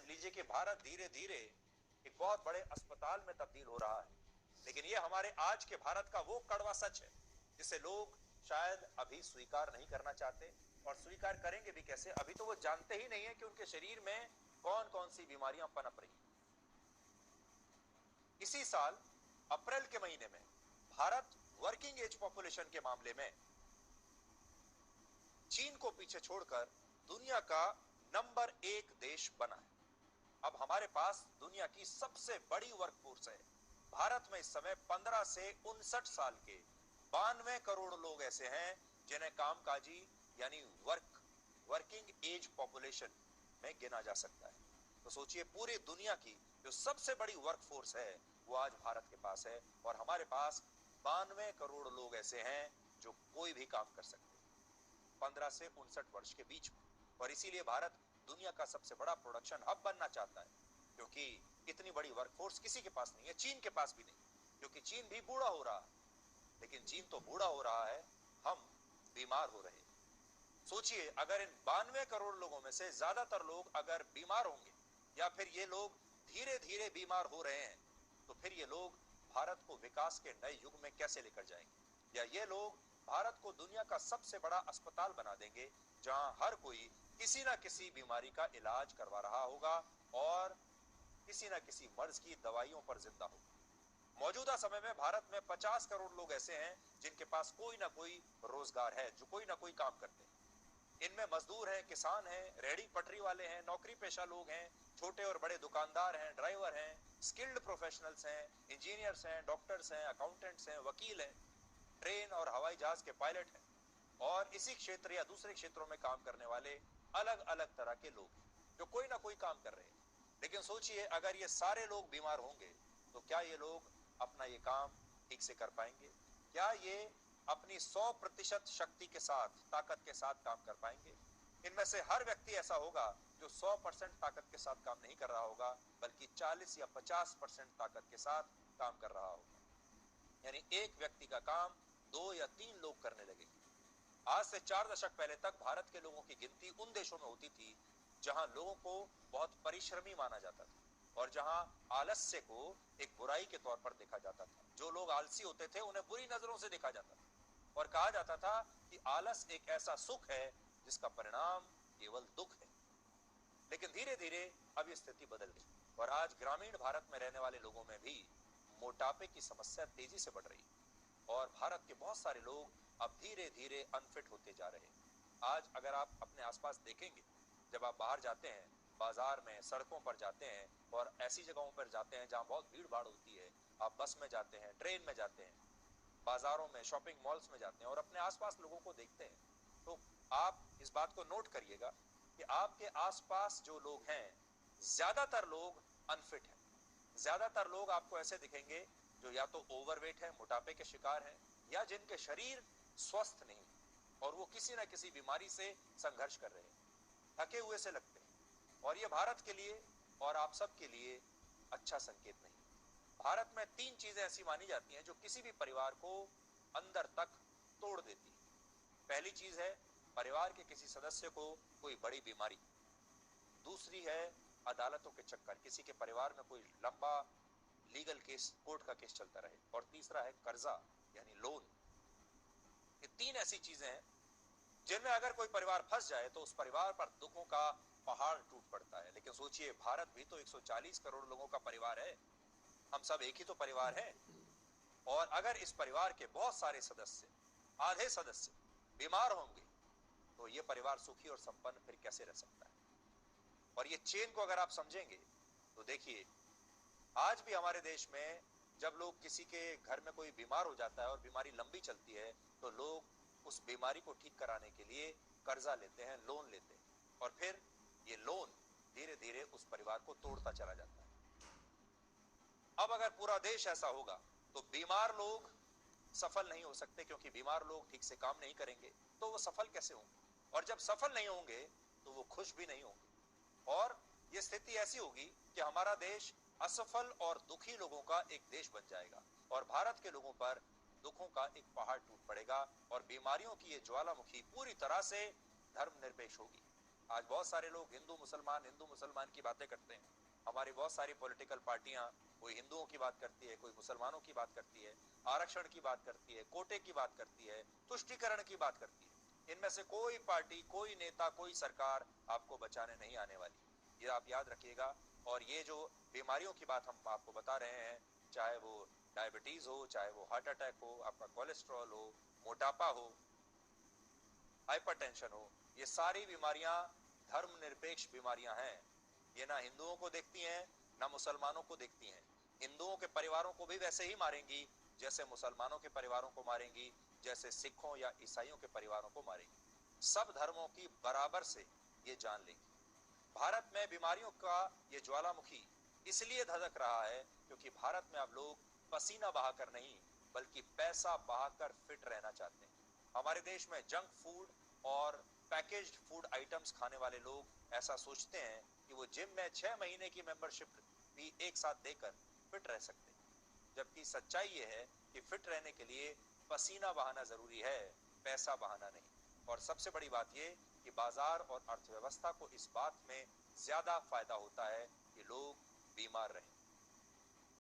लीजिए कि भारत धीरे धीरे एक बहुत बड़े अस्पताल में तब्दील हो रहा है, लेकिन ये हमारे आज के भारत का वो कड़वा सच है जिसे लोग शायद अभी स्वीकार नहीं करना चाहते, और स्वीकार करेंगे भी कैसे? अभी तो वो जानते ही नहीं है कि उनके शरीर में कौन कौन सी बीमारियां पनप रही हैं। इसी साल अप्रैल के महीने में भारत वर्किंग एज पॉपुलेशन के मामले में चीन को पीछे छोड़कर दुनिया का नंबर 1 देश बना है। अब हमारे पास दुनिया की सबसे बड़ी वर्कफोर्स है। भारत में इस समय 15 से 59 साल के 92 करोड़ लोग ऐसे हैं जिन्हें कामकाजी यानी वर्किंग एज पॉपुलेशन में गिना जा सकता है। तो सोचिए, पूरी दुनिया की जो सबसे बड़ी वर्कफोर्स है वो आज भारत के पास है, और हमारे पास 92 करोड़ लोग ऐसे हैं जो कोई भी काम कर सकते हैं 15 से 59 वर्ष के बीच में। और इसीलिए भारत दुनिया का सबसे बड़ा प्रोडक्शन हब बनना चाहता है, क्योंकि इतनी बड़ी वर्कफोर्स किसी के पास नहीं है, चीन के पास भी नहीं, क्योंकि चीन भी बूढ़ा हो रहा है। लेकिन चीन तो बूढ़ा हो रहा है, हम बीमार हो रहे हैं। सोचिए, अगर इन 92 करोड़ लोगों में से ज्यादातर लोग अगर बीमार होंगे, या फिर ये लोग धीरे धीरे बीमार हो रहे हैं, तो फिर ये लोग भारत को विकास के नए युग में कैसे लेकर जाएंगे? या ये लोग भारत को दुनिया का सबसे बड़ा अस्पताल बना देंगे, जहां हर कोई किसी ना किसी बीमारी का इलाज करवा रहा होगा और किसी ना किसी मर्ज की दवाइयों पर जिंदा होगा। मौजूदा समय में भारत में 50 करोड़ लोग ऐसे हैं जिनके पास कोई ना कोई रोजगार है, जो कोई ना कोई काम करते हैं। इनमें मजदूर हैं, किसान हैं, रेहड़ी पटरी वाले हैं, नौकरी पेशा लोग हैं, छोटे और बड़े दुकानदार हैं, ड्राइवर हैं, स्किल्ड प्रोफेशनल्स हैं, इंजीनियर्स हैं, डॉक्टर्स हैं, अकाउंटेंट्स हैं, वकील हैं, ट्रेन और हवाई जहाज के पायलट हैं, और इसी क्षेत्र या दूसरे क्षेत्रों में काम करने वाले अलग अलग तरह के लोग हैं जो कोई ना कोई काम कर रहे हैं। लेकिन सोचिए, अगर ये सारे लोग बीमार होंगे तो क्या ये लोग अपना ये काम ठीक से कर पाएंगे? क्या ये अपनी 100% शक्ति के साथ, ताकत के साथ काम कर पाएंगे? इनमें से हर व्यक्ति ऐसा होगा जो 100% ताकत के साथ काम नहीं कर रहा होगा, बल्कि 40 या 50% ताकत के साथ काम कर रहा होगा। यानी एक व्यक्ति का काम 2 या 3 लोग करने लगेंगे। आज से 4 दशक पहले तक भारत के लोगों की गिनती उन देशों में होती थी जहां लोगों को बहुत परिश्रमी माना जाता था, और जहां आलस्य को एक बुराई के तौर पर देखा जाता था। जो लोग आलसी होते थे उन्हें बुरी नजरों से देखा जाता था, और कहा जाता था कि आलस एक ऐसा सुख है जिसका परिणाम केवल दुख है। लेकिन धीरे धीरे अब ये स्थिति बदल गई, और आज ग्रामीण भारत में रहने वाले लोगों में भी मोटापे की समस्या तेजी से बढ़ रही है, और भारत के बहुत सारे लोग अब धीरे धीरे अनफिट होते जा रहे हैं। आज अगर आप अपने आसपास देखेंगे, जब आप बाहर जाते हैं, बाजार में, सड़कों पर जाते हैं, और ऐसी जगहों पर जाते हैं जहां बहुत भीड़ भाड़ होती है, आप बस में जाते हैं, ट्रेन में जाते हैं, बाजारों में, शॉपिंग मॉल्स में जाते हैं और अपने आसपास लोगों को देखते हैं, तो आप इस बात को नोट करिएगा कि आपके आसपास जो लोग हैं, ज्यादातर लोग अनफिट हैं। ज्यादातर लोग आपको ऐसे दिखेंगे जो या तो ओवरवेट है, मोटापे के शिकार हैं, या जिनके शरीर स्वस्थ नहीं और वो किसी ना किसी बीमारी से संघर्ष कर रहे हैं, थके हुए से लगते हैं। और ये भारत के लिए और आप सब के लिए अच्छा संकेत नहीं। भारत में 3 चीजें ऐसी मानी जाती हैं जो किसी भी परिवार को अंदर तक तोड़ देती है। पहली चीज है परिवार के किसी सदस्य को कोई बड़ी बीमारी। दूसरी है अदालतों के चक्कर, किसी के परिवार में कोई लंबा लीगल केस, कोर्ट का केस चलता रहे। और तीसरा है कर्जा यानी लोन। ये 3 ऐसी चीजें हैं जिनमें अगर कोई परिवार फंस जाए तो उस परिवार पर दुखों का पहाड़ टूट पड़ता है। लेकिन सोचिए, भारत भी तो 140 करोड़ लोगों का परिवार है, हम सब एक ही तो परिवार हैं। और अगर इस परिवार के बहुत सारे सदस्य, आधे सदस्य बीमार होंगे, तो ये परिवार सुखी और संपन्न फिर कैसे रह सकता है? और ये चेन को अगर आप समझेंगे तो देखिए, आज भी हमारे देश में जब लोग, किसी के घर में कोई बीमार हो जाता है और बीमारी लंबी चलती है, तो लोग उस बीमारी को ठीक कराने के लिए कर्जा लेते हैं, लोन लेते हैं, और फिर ये लोन धीरे धीरे उस परिवार को तोड़ता चला जाता है। अब अगर पूरा देश ऐसा होगा तो बीमार लोग सफल नहीं हो सकते, क्योंकि बीमार लोग ठीक से काम नहीं करेंगे तो वो सफल कैसे होंगे? और जब सफल नहीं होंगे तो वो खुश भी नहीं होंगे, और ये स्थिति ऐसी होगी कि हमारा देश असफल और दुखी लोगों का एक देश बन जाएगा, और भारत के लोगों पर दुखों का एक पहाड़ टूट पड़ेगा, और बीमारियों की ये ज्वालामुखी पूरी तरह से धर्मनिरपेक्ष होगी। आज बहुत सारे लोग हिंदू मुसलमान की बातें करते हैं। हमारी बहुत सारी पॉलिटिकल पार्टियां, कोई हिंदुओं की बात करती है, कोई मुसलमानों की बात करती है, आरक्षण की बात करती है, कोटे की बात करती है, तुष्टीकरण की बात करती है। इनमें से कोई पार्टी, कोई नेता, कोई सरकार आपको बचाने नहीं आने वाली, ये आप याद रखिएगा। और ये जो बीमारियों की बात हम आपको बता रहे हैं, चाहे वो डायबिटीज हो, चाहे वो हार्ट अटैक हो, आपका कोलेस्ट्रॉल हो, मोटापा हो, हाइपरटेंशन हो, ये सारी बीमारियां धर्मनिरपेक्ष बीमारियां हैं। ये ना हिंदुओं को देखती हैं, ना मुसलमानों को देखती हैं। हिंदुओं के परिवारों को भी वैसे ही मारेंगी जैसे मुसलमानों के परिवारों को मारेंगी, जैसे सिखों या ईसाइयों के परिवारों को मारेंगी। सब धर्मों की बराबर से ये जान लेंगी। भारत में बीमारियों का ये ज्वालामुखी इसलिए धधक रहा है क्योंकि भारत में अब लोग पसीना बहाकर नहीं, बल्कि पैसा बहाकर फिट रहना चाहते हैं। हमारे देश में जंक फूड और पैकेज्ड फूड आइटम्स खाने वाले लोग ऐसा सोचते हैं कि वो जिम में 6 महीने की मेंबरशिप भी एक साथ देकर फिट रह सकते हैं, जबकि सच्चाई ये है कि फिट रहने के लिए पसीना बहाना जरूरी है, पैसा बहाना नहीं। और सबसे बड़ी बात ये कि बाजार और अर्थव्यवस्था को इस बात में ज्यादा फायदा होता है कि लोग बीमार रहें।